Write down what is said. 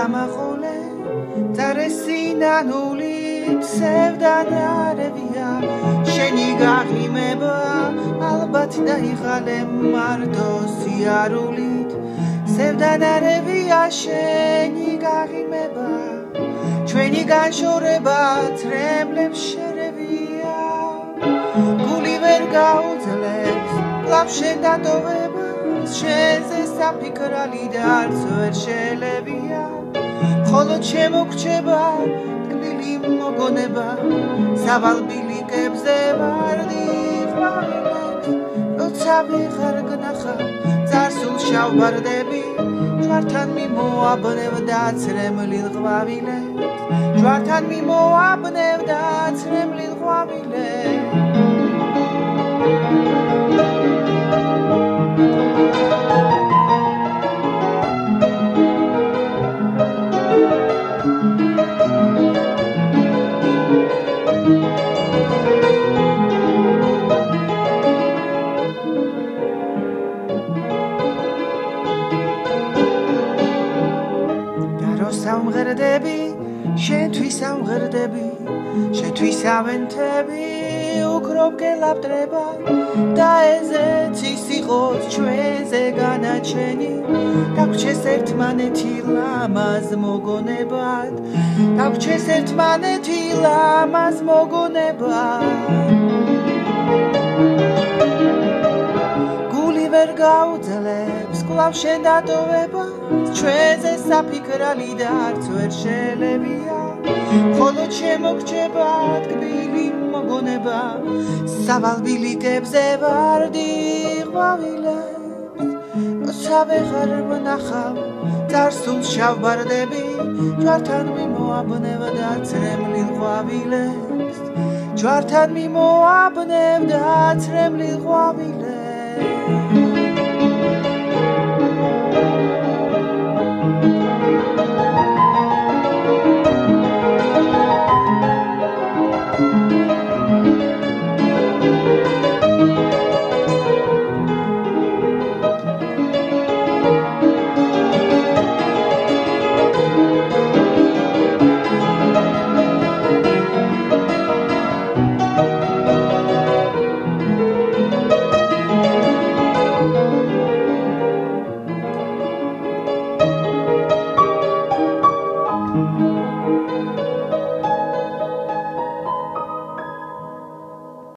გამახოლე წარესინანულით სევდანარევია შენი გაღიმება ალბათ დაიღალე მარტო სიარულით სევდანარევია შენი გაღიმება ჩვენი განშორება თრემლებს შერევია გული ვერ გაუძლებს კლავ შენ დატოვებას შენზე საფიქრალი და არც ვერ შელებია ხოლო ჩემო გრჩება ტკბილი მოგონება სავალ ბილიკებზე ვარდი ყვავილებს როცა ვეღარ გნახავ წარსულ შავ ბარდები ჯვართან მიმოაბნევ დაცრემლილ ყვავილებს ჯვართან მიმოაბნევ დაცრემლილ ყვავილებს სამღერდები შენთვის სამღერდები შენთვის ავენთები უკრობ გელაპტრება და ეზეც იყოს ჩვენზე განაჩენი დაგვრჩეს ერთმანეთი ლამაზ მოგონებად დაგვრჩეს ერთმანეთი ლამაზ მოგონებად გული ვერ გაუძლებს კლავ შენ დატოვება ჩვენზე საფიქრალი და არც ვერ შელებია ხოლო ჩემო გრჩება ტკბილი მოგონება სავალ ბილიკებზე ვარდი ყვავილებს როცა ვეღარ ვნახავ წარსულ შავ ბარდები ჯვართან მიმოაბნევ დაცრემლილ ყვავილებს ჯვართან მიმოაბნევ დაცრემლილ ყვავილებს